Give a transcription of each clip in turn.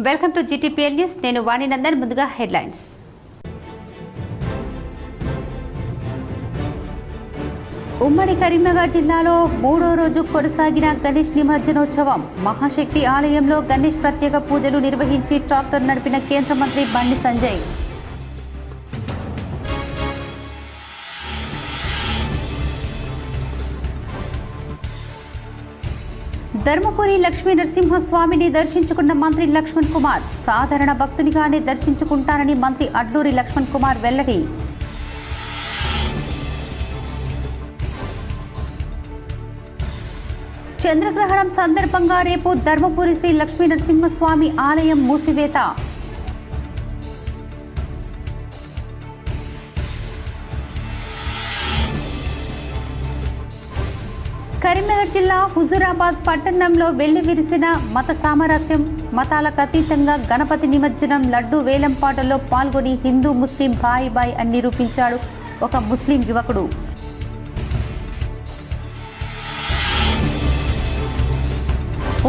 Welcome to GTPL news. నేను వాణి నందన్. ముందుగా headlines. ఉమ్మడి కరీంనగర్ జిల్లాలో 3వ రోజు కొనసాగిన గణేష్ నిమజ్జనోత్సవం. మహాశక్తి ఆలయంలో గణేష్ ప్రత్యేక పూజలు నిర్వహించి ట్రాక్టర్ నడిపిన కేంద్ర మంత్రి బండి సంజయ్. ధర్మపురి లక్ష్మీ నరసింహస్వామిని దర్శించుకున్న మంత్రి లక్ష్మణ్ కుమార్. సాధారణ భక్తునిగానే దర్శించుకుంటానని మంత్రి అడ్లూరి లక్ష్మణ్ కుమార్ వెల్లడి. చంద్రగ్రహణం సందర్భంగా రేపు ధర్మపురి శ్రీ లక్ష్మీ నరసింహస్వామి ఆలయం మూసివేత. కరీంనగర్ జిల్లా హుజూరాబాద్ పట్టణంలో వెల్లివిరిసిన మత సామరస్యం. మతాలకు అతీతంగా గణపతి నిమజ్జనం, లడ్డూ వేలంపాటలో పాల్గొని హిందూ ముస్లిం బాయ్ బాయ్ అని నిరూపించాడు ఒక ముస్లిం యువకుడు.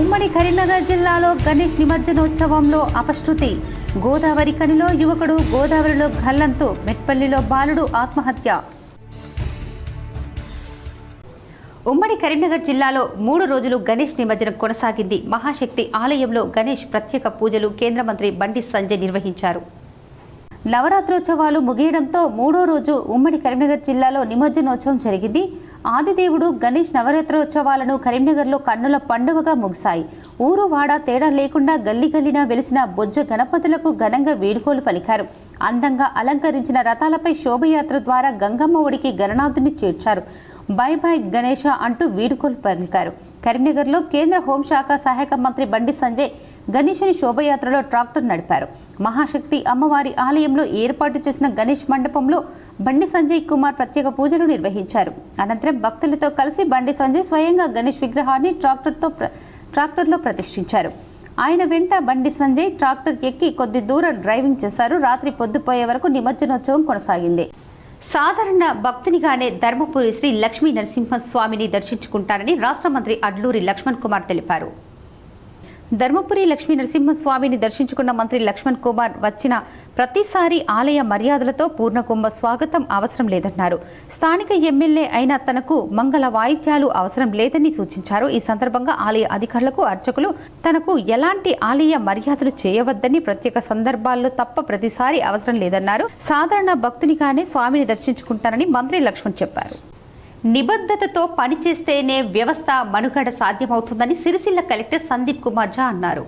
ఉమ్మడి కరీంనగర్ జిల్లాలో గణేష్ నిమజ్జనోత్సవంలో అపశృతి. గోదావరి కనిలో యువకుడు, గోదావరిలో గల్లంతు. మెట్పల్లిలో బాలుడు ఆత్మహత్య. ఉమ్మడి కరీంనగర్ జిల్లాలో 3 రోజులు గణేష్ నిమజ్జనం కొనసాగింది. మహాశక్తి ఆలయంలో గణేష్ ప్రత్యేక పూజలు కేంద్ర మంత్రి బండి సంజయ్ నిర్వహించారు. నవరాత్రోత్సవాలు ముగియడంతో 3వ రోజు ఉమ్మడి కరీంనగర్ జిల్లాలో నిమజ్జనోత్సవం జరిగింది. ఆదిదేవుడు గణేష్ నవరాత్రోత్సవాలను కరీంనగర్లో కన్నుల పండుగగా ముగిశాయి. ఊరు వాడ తేడా లేకుండా గల్లీ గల్లీన వెలిసిన బొజ్జ గణపతులకు ఘనంగా వేడుకోలు పలికారు. అందంగా అలంకరించిన రథాలపై శోభయాత్ర ద్వారా గంగమ్మ ఒడికి గణనాథుని చేర్చారు. బై బై గణేష అంటూ వీడుకోలు పలికారు. కరీంనగర్లో కేంద్ర హోంశాఖ సహాయక మంత్రి బండి సంజయ్ గణేశుని శోభయాత్రలో ట్రాక్టర్ నడిపారు. మహాశక్తి అమ్మవారి ఆలయంలో ఏర్పాటు చేసిన గణేష్ మండపంలో బండి సంజయ్ కుమార్ ప్రత్యేక పూజలు నిర్వహించారు. అనంతరం భక్తులతో కలిసి బండి సంజయ్ స్వయంగా గణేష్ విగ్రహాన్ని ట్రాక్టర్లో ప్రతిష్ఠించారు. ఆయన వెంట బండి సంజయ్ ట్రాక్టర్ ఎక్కి కొద్ది దూరం డ్రైవింగ్ చేశారు. రాత్రి పొద్దుపోయే వరకు నిమజ్జనోత్సవం కొనసాగింది. సాధారణ భక్తునిగానే ధర్మపురి శ్రీ లక్ష్మీ నరసింహస్వామిని దర్శించుకుంటారని రాష్ట్ర మంత్రి అడ్లూరి లక్ష్మణ్ కుమార్ తెలిపారు. ధర్మపురి లక్ష్మీ నరసింహస్వామిని దర్శించుకున్న మంత్రి లక్ష్మణ్ కుమార్ వచ్చిన ప్రతిసారి ఆలయ మర్యాదలతో పూర్ణకుంభ స్వాగతం అవసరం లేదన్నారు. స్థానిక ఎమ్మెల్యే అయిన తనకు మంగళ వాయిద్యాలు అవసరం లేదని సూచించారు. ఈ సందర్భంగా ఆలయ అధికారులకు, అర్చకులు తనకు ఎలాంటి ఆలయ మర్యాదలు చేయవద్దని, ప్రత్యేక సందర్భాల్లో తప్ప ప్రతిసారి అవసరం లేదన్నారు. సాధారణ భక్తునిగానే స్వామిని దర్శించుకుంటారని మంత్రి లక్ష్మణ్ చెప్పారు. నిబద్ధతతో పనిచేస్తేనే వ్యవస్థ మనుగడ సాధ్యమవుతుందని సిరిసిల్ల కలెక్టర్ సందీప్ కుమార్ ఝా అన్నారు.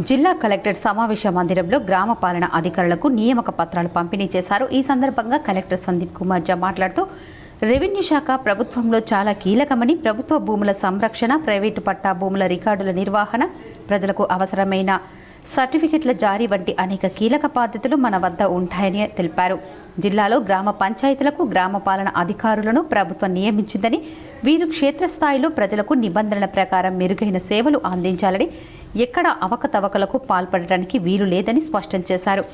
జిల్లా కలెక్టర్ సమావేశ మందిరంలో గ్రామ పాలన అధికారులకు నియామక పత్రాలు పంపిణీ చేశారు. ఈ సందర్భంగా కలెక్టర్ సందీప్ కుమార్ ఝా మాట్లాడుతూ రెవెన్యూ శాఖ ప్రభుత్వంలో చాలా కీలకమని, ప్రభుత్వ భూముల సంరక్షణ, ప్రైవేటు పట్టా భూముల రికార్డుల నిర్వహణ, ప్రజలకు అవసరమైన సర్టిఫికెట్ల జారీ వంటి అనేక కీలక బాధ్యతలు మన వద్ద ఉంటాయని తెలిపారు. జిల్లాలో గ్రామ పంచాయతీలకు గ్రామ పాలన అధికారులను ప్రభుత్వం నియమించిందని, వీరు క్షేత్రస్థాయిలో ప్రజలకు నిబంధనల ప్రకారం మెరుగైన సేవలు అందించాలని, ఎక్కడ అవకతవకలకు పాల్పడటానికి వీలు లేదని స్పష్టం చేశారు.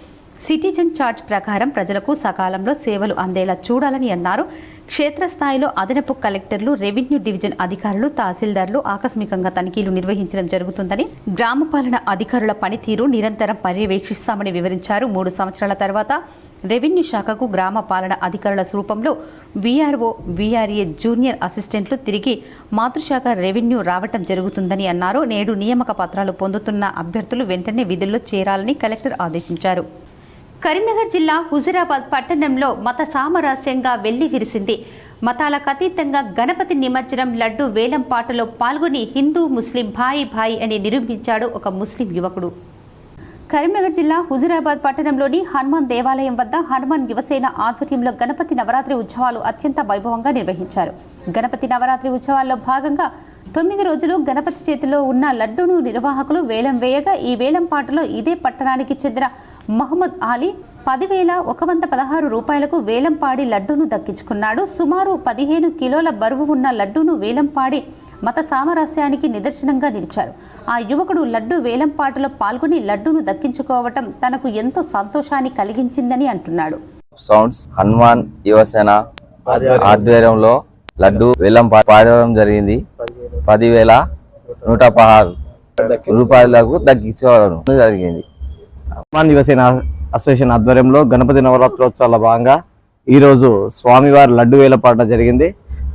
సిటిజన్ చార్జ్ ప్రకారం ప్రజలకు సకాలంలో సేవలు అందేలా చూడాలని అన్నారు. క్షేత్రస్థాయిలో అదనపు కలెక్టర్లు, రెవెన్యూ డివిజన్ అధికారులు, తహసీల్దార్లు ఆకస్మికంగా తనిఖీలు నిర్వహించడం జరుగుతుందని, గ్రామ పాలన అధికారుల పనితీరు నిరంతరం పర్యవేక్షిస్తామని వివరించారు. 3 సంవత్సరాల తర్వాత రెవెన్యూ శాఖకు గ్రామ పాలన అధికారుల రూపంలో వీఆర్ఓ, వీఆర్ఏ, జూనియర్ అసిస్టెంట్లు తిరిగి మాతృశాఖ రెవెన్యూ రావటం జరుగుతుందని అన్నారు. నేడు నియామక పత్రాలు పొందుతున్న అభ్యర్థులు వెంటనే విధుల్లో చేరాలని కలెక్టర్ ఆదేశించారు. కరీంనగర్ జిల్లా హుజూరాబాద్ పట్టణంలో మత సామరస్యంగా వెల్లివిరిసింది. మతాలకు అతీతంగా గణపతి నిమజ్జనం, లడ్డూ వేలంపాటలో పాల్గొని హిందూ ముస్లిం భాయ్ భాయ్ అని నిరూపించాడు ఒక ముస్లిం యువకుడు. కరీంనగర్ జిల్లా హుజూరాబాద్ పట్టణంలోని హనుమాన్ దేవాలయం వద్ద హనుమాన్ యువసేన ఆధ్వర్యంలో గణపతి నవరాత్రి ఉత్సవాలు అత్యంత వైభవంగా నిర్వహించారు. గణపతి నవరాత్రి ఉత్సవాల్లో భాగంగా 9 రోజులు గణపతి చేతిలో ఉన్న లడ్డూను నిర్వాహకులు వేలం వేయగా, ఈ వేలం పాటలో ఇదే పట్టణానికి చెందిన మహమ్మద్ అలీ 10,116 రూపాయలకు వేలంపాడి లడ్డూను దక్కించుకున్నాడు. సుమారు 15 కిలోల బరువు ఉన్న లడ్డూను వేలంపాడి మత సామరస్యానికి నిదర్శనంగా నిలిచారు. ఆ యువకుడు లడ్డూ వేలంపాటలో పాల్గొని లడ్డూను దక్కించుకోవటం తనకు ఎంతో సంతోషాన్ని కలిగించిందని అంటున్నాడు. సౌండ్స్ హనుమాన్ యువసేన ఆధ్వర్యంలో లడ్డూ వేలం పాడడం జరిగింది. 10,116 రూపాయలకు తగ్గించుకోవడం జరిగింది. హనుమాన్ యువసేన అసోసియేషన్ ఆధ్వర్యంలో గణపతి నవరాత్రోత్సవాల భాగంగా ఈరోజు స్వామివారి లడ్డు వేలపాట జరిగింది.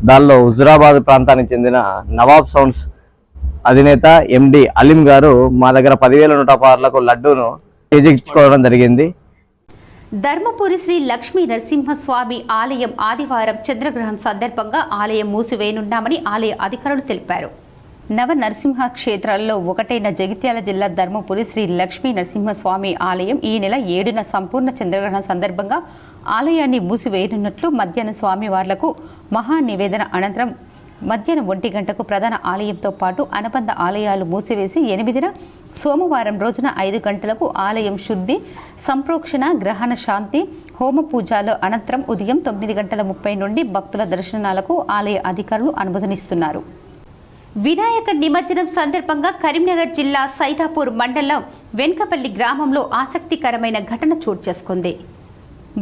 దానిలో హుజురాబాద్ ప్రాంతానికి చెందిన నవాబ్ సౌండ్స్ అధినేత ఎండి అలీం గారు మా దగ్గర 10,116 లడ్డూను చేజించుకోవడం జరిగింది. ధర్మపురి శ్రీ లక్ష్మీ నరసింహస్వామి ఆలయం ఆదివారం చంద్రగ్రహణం సందర్భంగా ఆలయం మూసివేయనున్నామని ఆలయ అధికారులు తెలిపారు. నవ నరసింహ క్షేత్రాల్లో ఒకటైన జగిత్యాల జిల్లా ధర్మపురి శ్రీ లక్ష్మీ నరసింహస్వామి ఆలయం ఈ నెల 7న సంపూర్ణ చంద్రగ్రహణం సందర్భంగా ఆలయాన్ని మూసివేయనున్నట్లు మధ్యాహ్నం స్వామివార్లకు మహా నివేదన అనంతరం మధ్యాహ్నం 1 గంటకు ప్రధాన ఆలయంతో పాటు అనుబంధ ఆలయాలు మూసివేసి 8న సోమవారం రోజున 5 గంటలకు ఆలయం శుద్ధి సంప్రోక్షణ గ్రహణ శాంతి హోమ పూజల అనంతరం ఉదయం 9:30 నుండి భక్తుల దర్శనాలకు ఆలయ అధికారులు అనుమతినిస్తున్నారు. వినాయక నిమజ్జనం సందర్భంగా కరీంనగర్ జిల్లా సైదాపూర్ మండలం వెంకపల్లి గ్రామంలో ఆసక్తికరమైన ఘటన చోటు చేసుకుంది.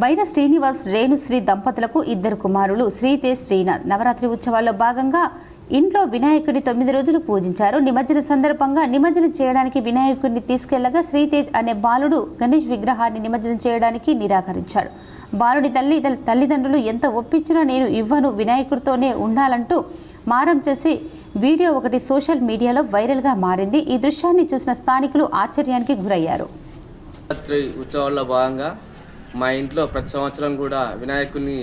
బైర శ్రీనివాస్ రేణుశ్రీ దంపతులకు 2 కుమారులు శ్రీతేజ్ శ్రీనాథ్ నవరాత్రి ఉత్సవాల్లో భాగంగా ఇంట్లో వినాయకుడిని 9 రోజులు పూజించారు. నిమజ్జనం సందర్భంగా నిమజ్జనం చేయడానికి వినాయకుడిని తీసుకెళ్లగా శ్రీతేజ్ అనే బాలుడు గణేష్ విగ్రహాన్ని నిమజ్జనం చేయడానికి నిరాకరించాడు. బాలుడి తల్లిదండ్రులు ఎంత ఒప్పించినా నేను ఇవ్వను, వినాయకుడితోనే ఉండాలంటూ మారం చేసి వీడియో ఒకటి సోషల్ మీడియాలో వైరల్గా మారింది. ఈ దృశ్యాన్ని చూసిన స్థానికులు ఆశ్చర్యానికి గురయ్యారు. ఉత్సవాల్లో భాగంగా మా ఇంట్లో ప్రతి సంవత్సరం కూడా వినాయకుడిని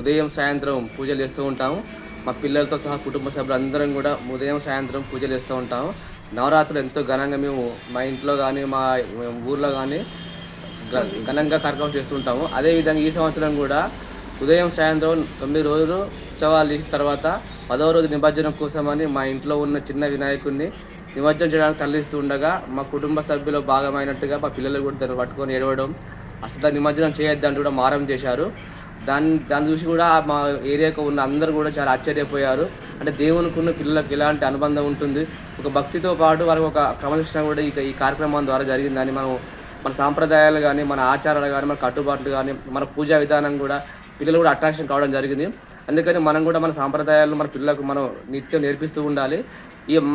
ఉదయం సాయంత్రం పూజలు చేస్తూ ఉంటాము. మా పిల్లలతో సహా కుటుంబ సభ్యులందరం కూడా ఉదయం సాయంత్రం పూజలు చేస్తూ ఉంటాము. నవరాత్రులు ఎంతో ఘనంగా మేము మా ఇంట్లో కానీ మా ఊర్లో కానీ ఘనంగా కార్యక్రమం చేస్తుంటాము. అదేవిధంగా ఈ సంవత్సరం కూడా ఉదయం సాయంత్రం 9 రోజులు ఉత్సవాలు చేసిన తర్వాత 10వ రోజు నిమజ్జనం కోసమని మా ఇంట్లో ఉన్న చిన్న వినాయకుడిని నిమజ్జనం చేయడానికి తరలిస్తూ ఉండగా మా కుటుంబ సభ్యులు భాగమైనట్టుగా మా పిల్లలు కూడా దాన్ని పట్టుకొని ఏడవడం, అసలు నిమజ్జనం చేయొద్దంటూ కూడా మారం చేశారు. దాన్ని చూసి కూడా మా ఏరియాకు ఉన్న అందరూ కూడా చాలా ఆశ్చర్యపోయారు. అంటే దేవునికి ఉన్న పిల్లలకు ఎలాంటి అనుబంధం ఉంటుంది, ఒక భక్తితో పాటు వాళ్ళకి ఒక క్రమశిక్షణ కూడా ఈ కార్యక్రమం ద్వారా జరిగిందని మన సాంప్రదాయాలు కానీ మన ఆచారాలు కానీ మన కట్టుబాట్లు కానీ మన పూజా విధానం కూడా పిల్లలు కూడా అట్రాక్షన్ కావడం జరిగింది. అందుకని మనం కూడా మన సాంప్రదాయాలను మన పిల్లలకు మనం నిత్యం నేర్పిస్తూ ఉండాలి.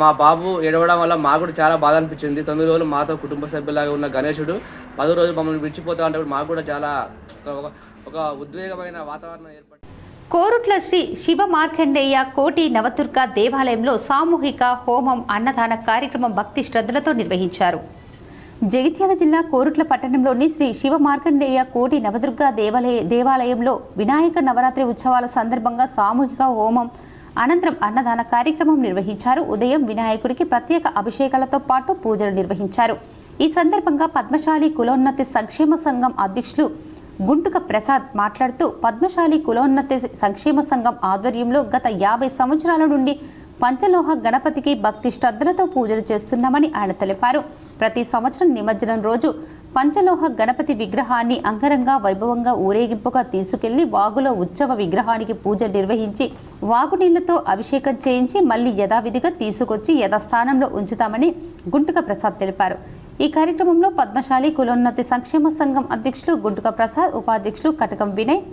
మా బాబు ఏడవడం వల్ల మాకు కూడా చాలా బాధ అనిపించింది. 9 రోజులు మాతో కుటుంబ సభ్యులాగా ఉన్న గణేశుడు 10 రోజులు మమ్మల్ని విడిచిపోతా అంటే మాకు కూడా చాలా ఒక ఉద్వేగమైన వాతావరణం ఏర్పడింది. కోరుట్ల శ్రీ శివ మార్కండేయ కోటి నవదుర్గ దేవాలయంలో సామూహిక హోమం అన్నదాన కార్యక్రమం భక్తి శ్రద్ధలతో నిర్వహించారు. జగిత్యాల జిల్లా కోరుట్ల పట్టణంలోని శ్రీ శివ మార్కండేయ కోటి నవదుర్గ దేవాలయంలో వినాయక నవరాత్రి ఉత్సవాల సందర్భంగా సామూహిక హోమం అనంతరం అన్నదాన కార్యక్రమం నిర్వహించారు. ఉదయం వినాయకుడికి ప్రత్యేక అభిషేకాలతో పాటు పూజలు నిర్వహించారు. ఈ సందర్భంగా పద్మశాలి కులోన్నతి సంక్షేమ సంఘం అధ్యక్షులు గుంటుక ప్రసాద్ మాట్లాడుతూ పద్మశాలి కులోన్నతి సంక్షేమ సంఘం ఆధ్వర్యంలో గత 50 సంవత్సరాల నుండి పంచలోహ గణపతికి భక్తి శ్రద్ధలతో పూజలు చేస్తున్నామని ఆయన తెలిపారు. ప్రతి సంవత్సరం నిమజ్జనం రోజు పంచలోహ గణపతి విగ్రహాన్ని అంగరంగ వైభవంగా ఊరేగింపుగా తీసుకెళ్లి వాగులో ఉత్సవ విగ్రహానికి పూజ నిర్వహించి వాగునీళ్లతో అభిషేకం చేయించి మళ్లీ యథావిధిగా తీసుకొచ్చి యథాస్థానంలో ఉంచుతామని గుంటుక ప్రసాద్ తెలిపారు. ఈ కార్యక్రమంలో పద్మశాలి కులోన్నతి సంక్షేమ సంఘం అధ్యక్షులు గుంటుక ప్రసాద్, ఉపాధ్యక్షులు కటకం వినయ్,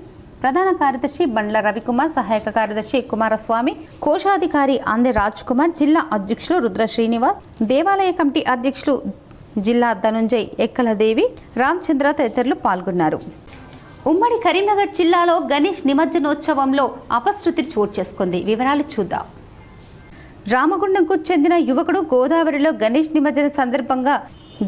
ప్రధాన కార్యదర్శి బండ్ల రవికుమార్, సహాయక కార్యదర్శి కుమారస్వామి, కోశాధికారి ఆంధ్ర రాజ్ కుమార్, జిల్లా అధ్యక్షులు రుద్ర శ్రీనివాస్, దేవాలయ కమిటీ అధ్యక్షులు జిల్లా ధనుంజయ్, ఎక్కలదేవి, రామచంద్ర తదితరులు పాల్గొన్నారు. ఉమ్మడి కరీంనగర్ జిల్లాలో గణేష్ నిమజ్జనోత్సవంలో అపశృతి చోటు చేసుకుంది. వివరాలు చూద్దాం. రామగుండంకు చెందిన యువకుడు గోదావరిలో గణేష్ నిమజ్జన సందర్భంగా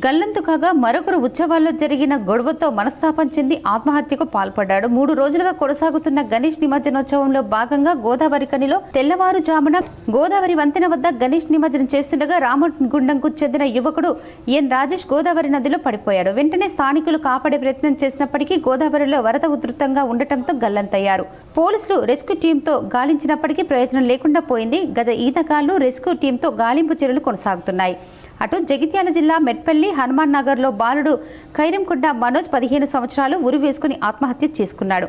గల్లంతు కాగా మరొకరు ఉత్సవాల్లో జరిగిన గొడవతో మనస్తాపం చెంది ఆత్మహత్యకు పాల్పడ్డాడు. 3 రోజులుగా కొనసాగుతున్న గణేష్ నిమజ్జనోత్సవంలో భాగంగా గోదావరి కనిలో తెల్లవారుజామున గోదావరి వంతెన వద్ద గణేష్ నిమజ్జనం చేస్తుండగా రామగుండంకు చెందిన యువకుడు ఎన్ రాజేష్ గోదావరి నదిలో పడిపోయాడు. వెంటనే స్థానికులు కాపాడే ప్రయత్నం చేసినప్పటికీ గోదావరిలో వరద ఉధృతంగా ఉండటంతో గల్లంతయ్యారు. పోలీసులు రెస్క్యూ టీంతో గాలించినప్పటికీ ప్రయోజనం లేకుండా పోయింది. గజ ఈతగాళ్లు రెస్క్యూ టీంతో గాలింపు చర్యలు కొనసాగుతున్నాయి. అటు జగిత్యాల జిల్లా మెట్పల్లి హనుమాన్ నగర్లో బాలుడు ఖైరంకొండ మనోజ్ 15 సంవత్సరాలు ఉరి వేసుకుని ఆత్మహత్య చేసుకున్నాడు.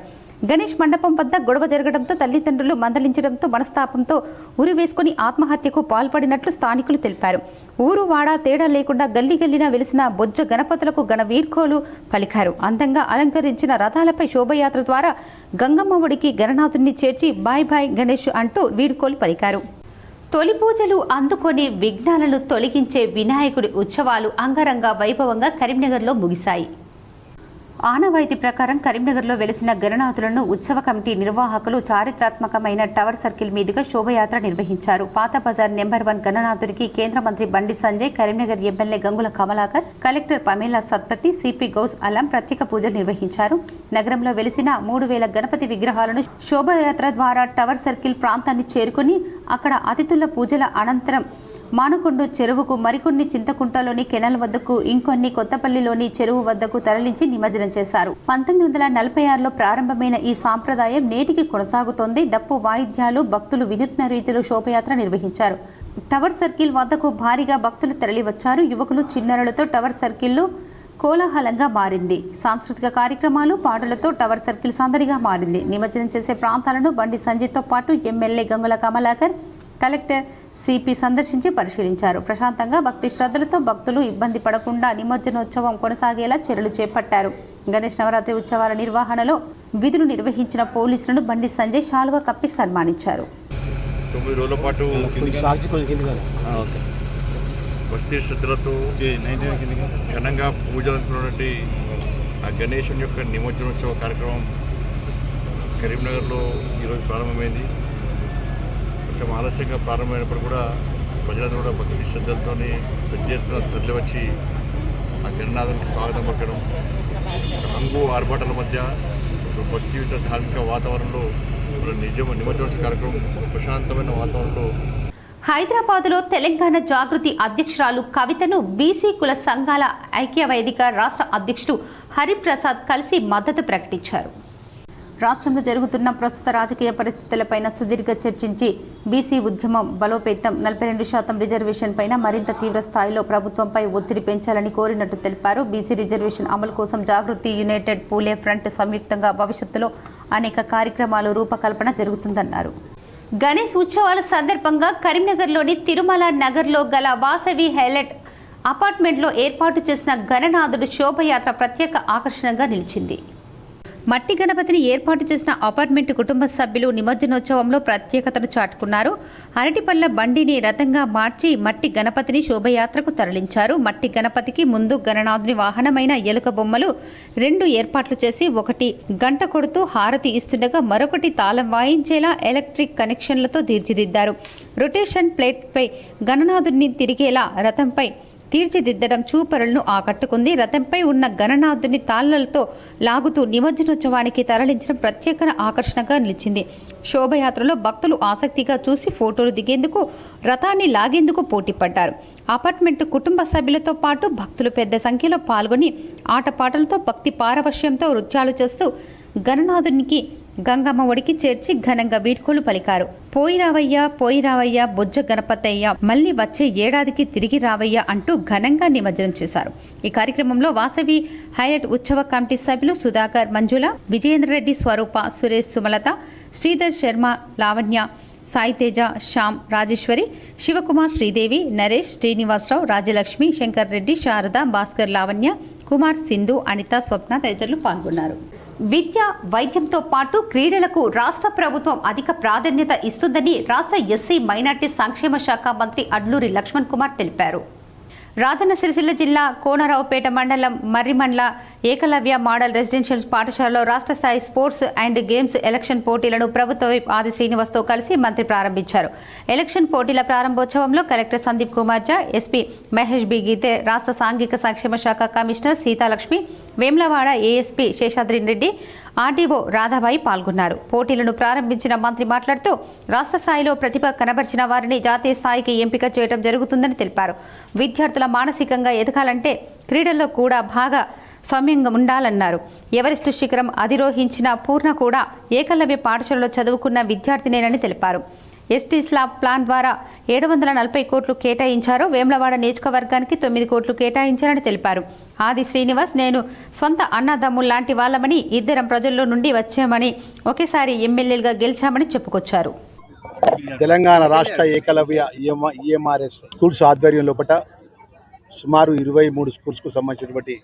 గణేష్ మండపం వద్ద గొడవ జరగడంతో తల్లిదండ్రులు మందలించడంతో మనస్తాపంతో ఉరి వేసుకుని ఆత్మహత్యకు పాల్పడినట్లు స్థానికులు తెలిపారు. ఊరు వాడ తేడా లేకుండా గల్లీ గల్లీన వెలిసిన బొజ్జ గణపతులకు గణ వీడ్కోలు పలికారు. అందంగా అలంకరించిన రథాలపై శోభయాత్ర ద్వారా గంగమ్మ ఒడికి గణనాథుని చేర్చి బాయ్ బాయ్ గణేష్ అంటూ వీడ్కోలు పలికారు. తొలి పూజలు అందుకొని విఘ్నాలను తొలగించే వినాయకుడి ఉత్సవాలు అంగరంగ వైభవంగా కరీంనగర్లో ముగిశాయి. ఆనవాయితీ ప్రకారం కరీంనగర్లో వెలిసిన గణనాథులను ఉత్సవ కమిటీ నిర్వాహకులు చారిత్రాత్మకమైన టవర్ సర్కిల్ మీదుగా శోభయాత్ర నిర్వహించారు. పాత బజార్ నెంబర్ 1 గణనాథుడికి కేంద్ర మంత్రి Bandi Sanjay, Karimnagar MLA Gangula Kamalakar, collector Pamela Satpathy, CP Gaus Alam ప్రత్యేక పూజలు నిర్వహించారు. నగరంలో వెలిసిన 3000 గణపతి విగ్రహాలను శోభయాత్ర ద్వారా టవర్ సర్కిల్ ప్రాంతాన్ని చేరుకుని అక్కడ అతిథుల పూజల అనంతరం మానుకొండ చెరువుకు, మరికొన్ని చింతకుంటలోని కెనాల్ వద్దకు, ఇంకొన్ని కొత్తపల్లిలోని చెరువు వద్దకు తరలించి నిమజ్జనం చేశారు. 1946లో ప్రారంభమైన ఈ సాంప్రదాయం నేటికి కొనసాగుతోంది. డప్పు వాయిద్యాలు, భక్తులు వినూత్న రీతిలో శోభయాత్ర నిర్వహించారు. టవర్ సర్కిల్ వద్దకు భారీగా భక్తులు తరలివచ్చారు. యువకులు, చిన్నారులతో టవర్ సర్కిల్ కోలాహలంగా మారింది. సాంస్కృతిక కార్యక్రమాలు, పాటలతో టవర్ సర్కిల్ సందడిగా మారింది. నిమజ్జనం చేసే ప్రాంతాలను బండి సంజయ్తో పాటు MLA Gangula Kamalakar, collector CP సందర్శించి పరిశీలించారు. ప్రశాంతంగా భక్తి శ్రద్ధలతో భక్తులు ఇబ్బంది పడకుండా నిమజ్జనోత్సవం కొనసాగేలా చర్యలు చేపట్టారు. గణేష్ నవరాత్రి ఉత్సవాల నిర్వహణలో విధులు నిర్వహించిన పోలీసులను బండి సంజయ్ శాలువా కప్పి సన్మానించారు. 9 రోజుల పాటు భక్తి శ్రద్ధలతో ఘనంగా పూజలు అందుకున్నటువంటి ఆ గణేశుని యొక్క నిమజ్జనోత్సవ కార్యక్రమం కరీంనగర్లో ఈరోజు ప్రారంభమైంది. కొంచెం ఆలస్యంగా ప్రారంభమైనప్పుడు కూడా ప్రజలందరూ కూడా భక్తి శ్రద్ధలతో పెద్ద ఎత్తున తరలివచ్చి ఆ గణనాథునికి స్వాగతం పలకడం, హంగు ఆర్భాటాల మధ్య భక్తియుత ధార్మిక వాతావరణంలో నిమజ్జనోత్సవ కార్యక్రమం ప్రశాంతమైన వాతావరణంలో. హైదరాబాద్లో తెలంగాణ జాగృతి అధ్యక్షురాలు కవితను బీసీ కుల సంఘాల ఐక్యవేదిక రాష్ట్ర అధ్యక్షుడు హరిప్రసాద్ కలిసి మద్దతు ప్రకటించారు. రాష్ట్రంలో జరుగుతున్న ప్రస్తుత రాజకీయ పరిస్థితులపైన సుదీర్ఘ చర్చించి బీసీ ఉద్యమం బలోపేతం, 42% రిజర్వేషన్ పైన మరింత తీవ్ర స్థాయిలో ప్రభుత్వంపై ఒత్తిడి పెంచాలని కోరినట్టు తెలిపారు. బీసీ రిజర్వేషన్ అమలు కోసం జాగృతి, యునైటెడ్ పూలే ఫ్రంట్ సంయుక్తంగా భవిష్యత్తులో అనేక కార్యక్రమాలు రూపకల్పన జరుగుతుందన్నారు. గణేష్ ఉత్సవాల సందర్భంగా కరీంనగర్లోని తిరుమల నగర్లో గల వాసవి హైలైట్ అపార్ట్మెంట్లో ఏర్పాటు చేసిన గణనాథుడు శోభయాత్ర ప్రత్యేక ఆకర్షణగా నిలిచింది. మట్టి గణపతిని ఏర్పాటు చేసిన అపార్ట్మెంట్ కుటుంబ సభ్యులు నిమజ్జనోత్సవంలో ప్రత్యేకతను చాటుకున్నారు. అరటిపళ్ళ బండిని రథంగా మార్చి మట్టి గణపతిని శోభయాత్రకు తరలించారు. మట్టి గణపతికి ముందు గణనాథుని వాహనమైన ఎలుక బొమ్మలు 2 ఏర్పాట్లు చేసి, ఒకటి గంట కొడుతూ హారతి ఇస్తుండగా మరొకటి తాళం వాయించేలా ఎలక్ట్రిక్ కనెక్షన్లతో తీర్చిదిద్దారు. రొటేషన్ ప్లేట్పై గణనాథుడిని తిరిగేలా రథంపై తీర్చిదిద్దడం చూపరులను ఆకట్టుకుంది. రథంపై ఉన్న గణనాథుని తాళ్లతో లాగుతూ నిమజ్జనోత్సవానికి తరలించడం ప్రత్యేక ఆకర్షణగా నిలిచింది. శోభయాత్రలో భక్తులు ఆసక్తిగా చూసి ఫోటోలు దిగేందుకు, రథాన్ని లాగేందుకు పోటీపడ్డారు. అపార్ట్మెంట్ కుటుంబ సభ్యులతో పాటు భక్తులు పెద్ద సంఖ్యలో పాల్గొని ఆటపాటలతో, భక్తి పారవశ్యంతో నృత్యాలు చేస్తూ గణనాథునికి గంగమ్మ ఒడికి చేర్చి ఘనంగా వీడ్కోలు పలికారు. పోయి రావయ్యా బొజ్జ గణపతయ్య, మళ్లీ వచ్చే ఏడాదికి తిరిగి రావయ్యా అంటూ ఘనంగా నిమజ్జనం చేశారు. ఈ కార్యక్రమంలో వాసవి హైలైట్ ఉత్సవ కమిటీ సభ్యులు సుధాకర్, మంజుల, విజయేంద్రరెడ్డి, స్వరూప, సురేష్, సుమలత, శ్రీధర్ శర్మ, లావణ్య, సాయితేజ, శ్యామ్, రాజేశ్వరి, శివకుమార్, శ్రీదేవి, నరేష్, శ్రీనివాసరావు, రాజలక్ష్మి, శంకర్ రెడ్డి, శారద, భాస్కర్, లావణ్య, కుమార్, సింధు, అనిత, స్వప్న తదితరులు పాల్గొన్నారు. విద్య, వైద్యంతో పాటు క్రీడలకు రాష్ట్ర ప్రభుత్వం అధిక ప్రాధాన్యత ఇస్తుందని రాష్ట్ర ఎస్సీ మైనార్టీ సంక్షేమ శాఖ మంత్రి అడ్లూరి లక్ష్మణ్ కుమార్ తెలిపారు. రాజన్న సిరిసిల్ల జిల్లా కోనరావుపేట మండలం మర్రిమండ్ల ఏకలవ్య మోడల్ రెసిడెన్షియల్ పాఠశాలలో రాష్ట్ర స్థాయి స్పోర్ట్స్ అండ్ గేమ్స్ ఎలక్షన్ పోటీలను ప్రభుత్వ విప్ ఆది శ్రీనివాస్తో కలిసి మంత్రి ప్రారంభించారు. ఎలక్షన్ పోటీల ప్రారంభోత్సవంలో కలెక్టర్ సందీప్ కుమార్ ఝా, ఎస్పీ మహేష్ బి గీతే, రాష్ట్ర సాంఘిక సంక్షేమ శాఖ commissioner Seethalakshmi, Vemulawada ASP Seshadri Reddy, RDO Radhabai పాల్గొన్నారు. పోటీలను ప్రారంభించిన మంత్రి మాట్లాడుతూ రాష్ట్ర స్థాయిలో ప్రతిభ కనబర్చిన వారిని జాతీయ స్థాయికి ఎంపిక చేయడం జరుగుతుందని తెలిపారు. విద్యార్థుల మానసికంగా ఎదగాలంటే క్రీడల్లో కూడా బాగా సౌమ్యంగా ఉండాలన్నారు. ఎవరెస్టు శిఖరం అధిరోహించిన పూర్ణ కూడా ఏకలవ్య పాఠశాలలో చదువుకున్న విద్యార్థినేనని తెలిపారు. ఎస్టీ స్లాబ్ ప్లాన్ ద్వారా 740 కోట్లు కేటాయించారు. వేమ్లవాడ నియోజకవర్గానికి 9 కోట్లు కేటాయించారని తెలిపారు. ఆది శ్రీనివాస్, నేను సొంత అన్నదమ్ముల్లాంటి వాళ్ళమని, ఇద్దరం ప్రజల్లో నుండి వచ్చామని, ఒకేసారి ఎమ్మెల్యేలుగా గెలిచామని చెప్పుకొచ్చారు. తెలంగాణ రాష్ట్ర ఏకలవ్య ఈఎంఆర్ఎస్ స్కూల్స్ ఆధ్వర్యంలో సుమారు 23 స్కూల్స్కు సంబంధించినటువంటి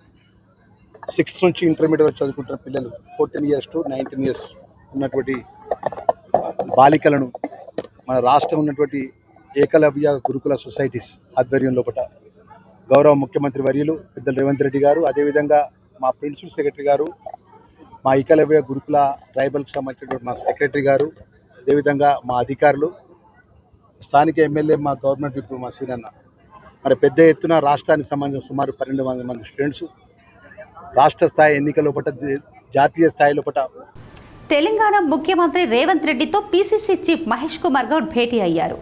6th నుంచి ఇంటర్మీడియట్ వరకు చదువుకుంటున్న పిల్లలు 14 years to 19 years ఉన్నటువంటి బాలికలను మన రాష్ట్రం ఉన్నటువంటి ఏకలవ్య గురుకుల సొసైటీస్ ఆధ్వర్యం లోపల గౌరవ ముఖ్యమంత్రి వర్యులు పెద్దలు రేవంత్ రెడ్డి గారు, అదేవిధంగా మా ప్రిన్సిపల్ సెక్రటరీ గారు, మా ఏకలవ్య గురుకుల ట్రైబల్కి సంబంధించినటువంటి మా సెక్రటరీ గారు, అదేవిధంగా మా అధికారులు, స్థానిక ఎమ్మెల్యే, మా గవర్నమెంట్ విప్ మా సీనన్న, మరి పెద్ద ఎత్తున రాష్ట్రానికి సంబంధించిన సుమారు 1200 మంది స్టూడెంట్స్ రాష్ట్ర స్థాయి ఎన్నికల లోపల, జాతీయ స్థాయి లోపల. తెలంగాణ ముఖ్యమంత్రి రేవంత్ రెడ్డితో పీసీసీ చీఫ్ మహేష్ కుమార్ గౌడ్ భేటీ అయ్యారు.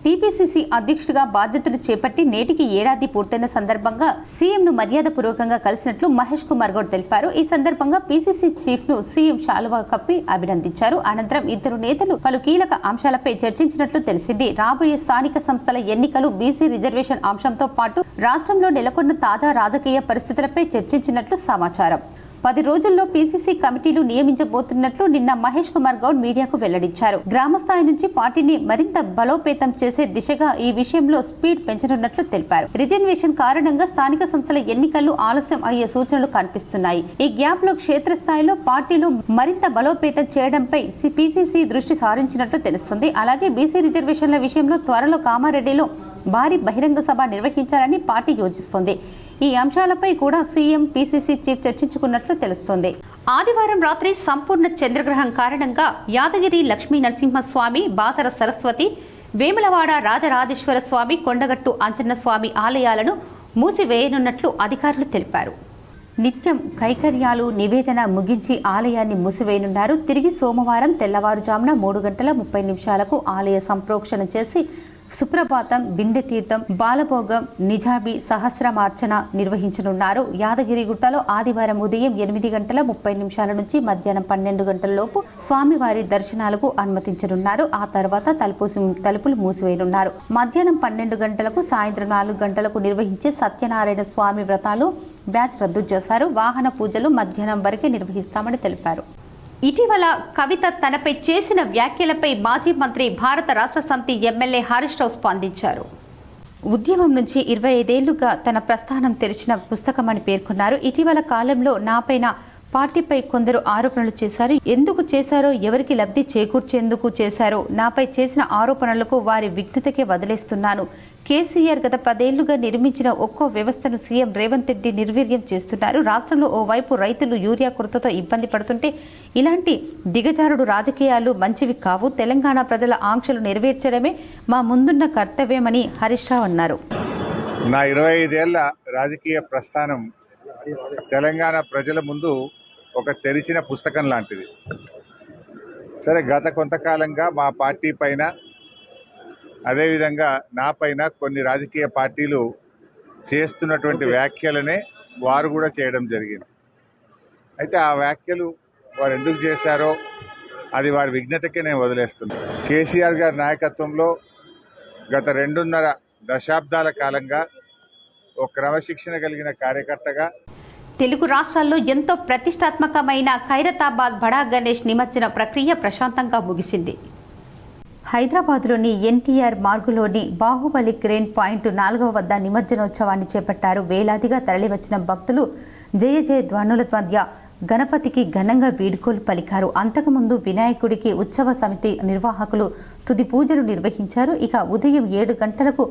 టీపీసీసీ అధ్యక్షుడిగా బాధ్యతలు చేపట్టి నేటికి ఏడాది పూర్తయిన సందర్భంగా సీఎంను మర్యాదపూర్వకంగా కలిసినట్లు మహేష్ కుమార్ గౌడ్ తెలిపారు. ఈ సందర్భంగా పీసీసీ చీఫ్ను సీఎం శాలువా కప్పి అభినందించారు. అనంతరం ఇద్దరు నేతలు పలు కీలక అంశాలపై చర్చించినట్లు తెలిసింది. రాబోయే స్థానిక సంస్థల ఎన్నికలు, బీసీ రిజర్వేషన్ అంశంతో పాటు రాష్ట్రంలో నెలకొన్న తాజా రాజకీయ పరిస్థితులపై చర్చించినట్లు సమాచారం. 10 రోజుల్లో పీసీసీ కమిటీలు నియమించబోతున్నట్లు నిన్న మహేష్ కుమార్ గౌడ్ మీడియాకు వెల్లడించారు. గ్రామస్థాయి నుంచి పార్టీని మరింత బలోపేతం చేసే దిశగా ఈ విషయంలో స్పీడ్ పెంచనున్నట్లు తెలిపారు. రిజర్వేషన్ కారణంగా స్థానిక సంస్థల ఎన్నికలు ఆలస్యం అయ్యే సూచనలు కనిపిస్తున్నాయి. ఈ గ్యాప్ లో క్షేత్రస్థాయిలో పార్టీలు మరింత బలోపేతం చేయడంపై పీసీసీ దృష్టి సారించినట్లు తెలుస్తుంది. అలాగే బీసీ రిజర్వేషన్ల విషయంలో త్వరలో కామారెడ్డిలో భారీ బహిరంగ సభ నిర్వహించాలని పార్టీ యోచిస్తోంది. ఈ అంశాలపై కూడా సీఎం, పీసీసీ చీఫ్ చర్చించుకున్నట్లు తెలుస్తోంది. ఆదివారం రాత్రి సంపూర్ణ చంద్రగ్రహణం కారణంగా యాదగిరి లక్ష్మీ నరసింహస్వామి, బాసర సరస్వతి, వేములవాడ రాజరాజేశ్వర స్వామి, కొండగట్టు అంజన్న స్వామి ఆలయాలను మూసివేయనున్నట్లు అధికారులు తెలిపారు. నిత్యం కైకర్యాలు, నివేదన ముగించి ఆలయాన్ని మూసివేయనున్నారు. తిరిగి సోమవారం తెల్లవారుజామున 3:30 ఆలయ సంప్రోక్షణ చేసి సుప్రభాతం, బిందె తీర్థం, బాలభోగం, నిజాబీ, సహస్రమార్చన నిర్వహించనున్నారు. యాదగిరిగుట్టలో ఆదివారం ఉదయం 8:30 నుంచి మధ్యాహ్నం 12 గంటలలోపు స్వామివారి దర్శనాలకు అనుమతించనున్నారు. ఆ తర్వాత తలుపులు మూసివేయనున్నారు. మధ్యాహ్నం 12 గంటలకు, సాయంత్రం 4 గంటలకు నిర్వహించే సత్యనారాయణ స్వామి వ్రతాలు బ్యాచ్ రద్దు చేశారు. వాహన పూజలు మధ్యాహ్నం వరకే నిర్వహిస్తామని తెలిపారు. ఇటీవల కవిత తనపై చేసిన వ్యాఖ్యలపై మాజీ మంత్రి, భారత రాష్ట్ర సమితి ఎమ్మెల్యే హరీష్ రావు స్పందించారు. ఉద్యమం నుంచి 25 ఏళ్లుగా తన ప్రస్థానం తెరిచిన పుస్తకమని పేర్కొన్నారు. ఇటీవల కాలంలో నాపైన, పార్టీపై కొందరు ఆరోపణలు చేశారు. ఎందుకు చేశారో, ఎవరికి లబ్ధి చేకూర్చేందుకు చేశారో, నాపై చేసిన ఆరోపణలకు వారి విఘ్నతకే వదిలేస్తున్నాను. కేసీఆర్ గత 10 ఏళ్లుగా నిర్మించిన ఒక్కో వ్యవస్థను సీఎం రేవంత్ రెడ్డి నిర్వీర్యం చేస్తున్నారు. రాష్ట్రంలో ఓవైపు రైతులు యూరియా కొరతతో ఇబ్బంది పడుతుంటే ఇలాంటి దిగజారుడు రాజకీయాలు మంచివి కావు. తెలంగాణ ప్రజల ఆంక్షలు నెరవేర్చడమే మా ముందున్న కర్తవ్యమని హరీష్ రావు అన్నారు. నా 25 ఏళ్ల రాజకీయ ప్రస్థానం తెలంగాణ ప్రజల ముందు ఒక తెరిచిన పుస్తకం లాంటిది. సరే, గత కొంతకాలంగా మా పార్టీ పైన, అదేవిధంగా నా పైన కొన్ని రాజకీయ పార్టీలు చేస్తున్నటువంటి వ్యాఖ్యలనే వారు కూడా చేయడం జరిగింది. అయితే ఆ వ్యాఖ్యలు వారు ఎందుకు చేశారో అది వారి విఘ్నతకే నేను వదిలేస్తున్నాను. కేసీఆర్ గారి నాయకత్వంలో గత 2.5 దశాబ్దాల కాలంగా ఒక క్రమశిక్షణ కలిగిన కార్యకర్తగా తెలుగు రాష్ట్రాల్లో ఎంతో ప్రతిష్టాత్మకమైన ఖైరతాబాద్ బడా గణేష్ నిమజ్జన ప్రక్రియ ప్రశాంతంగా ముగిసింది. హైదరాబాద్లోని ఎన్టీఆర్ మార్గులోని బాహుబలి క్రేన్ పాయింట్ 4వ వద్ద నిమజ్జనోత్సవాన్ని చేపట్టారు. వేలాదిగా తరలివచ్చిన భక్తులు జయ జయ ధ్వనుల మధ్య గణపతికి ఘనంగా వీడ్కోలు పలికారు. అంతకుముందు వినాయకుడికి ఉత్సవ సమితి నిర్వాహకులు తుది పూజలు నిర్వహించారు. ఇక ఉదయం 7 గంటలకు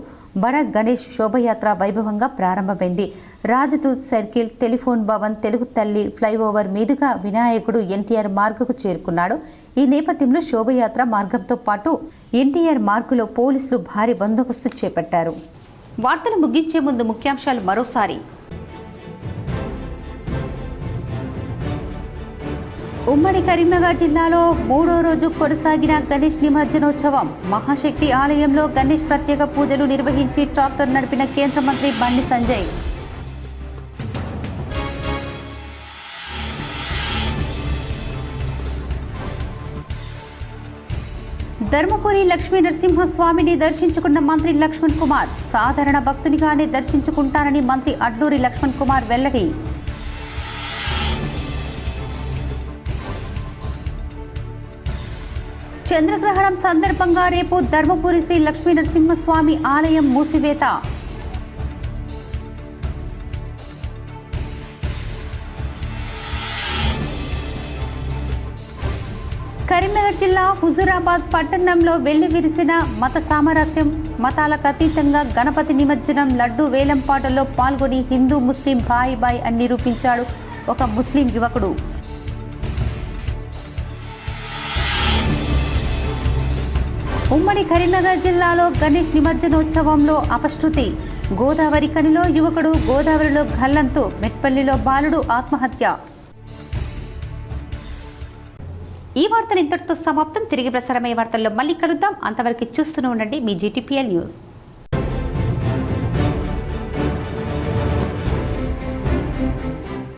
బడా గణేష్ శోభయాత్ర వైభవంగా ప్రారంభమైంది. రాజదూత్ సర్కిల్, టెలిఫోన్ భవన్, తెలుగు తల్లి ఫ్లైఓవర్ మీదుగా వినాయకుడు ఎన్టీఆర్ మార్గుకు చేరుకున్నాడు. ఈ నేపథ్యంలో శోభయాత్ర మార్గంతో పాటు ఎన్టీఆర్ మార్గులో పోలీసులు భారీ బందోబస్తు చేపట్టారు. వార్తలు ముగించే ముందు ముఖ్యాంశాలు మరోసారి. ఉమ్మడి కరీంనగర్ జిల్లాలో 3వ రోజు కొనసాగిన గణేష్ నిమజ్జనోత్సవం. మహాశక్తి ఆలయంలో గణేష్ ప్రత్యేక పూజలు నిర్వహించి ట్రాక్టర్ నడిపిన కేంద్ర మంత్రి బండి సంజయ్. ధర్మపురి లక్ష్మీ నరసింహస్వామిని దర్శించుకున్న మంత్రి లక్ష్మణ్ కుమార్. సాధారణ భక్తునిగానే దర్శించుకుంటానని మంత్రి అడ్లూరి లక్ష్మణ్ కుమార్ వెల్లడి. చంద్రగ్రహణం సందర్భంగా రేపు ధర్మపురి శ్రీ లక్ష్మీ నరసింహస్వామి ఆలయం మూసివేత. కరీంనగర్ జిల్లా హుజూరాబాద్ పట్టణంలో వెల్లివిరిసిన మత సామరస్యం. మతాలకు అతీతంగా గణపతి నిమజ్జనం లడ్డు వేలంపాటలో పాల్గొని హిందూ ముస్లిం బాయ్ బాయ్ అని నిరూపించాడు ఒక ముస్లిం యువకుడు. ఉమ్మడి కరీంనగర్ జిల్లాలో గణేష్ నిమజ్జనోత్సవంలో అపశృతి. గోదావరి కనిలో యువకుడు గోదావరిలో గల్లంతు. మెట్పల్లిలో బాలుడు ఆత్మహత్య. ఈ వార్తలు ఇంతటితో సమాప్తం. తిరిగి ప్రసారమయ్యే వార్తల్లో మళ్ళీ కలుద్దాం. అంతవరకు చూస్తూనే ఉండండి మీ GTPL న్యూస్.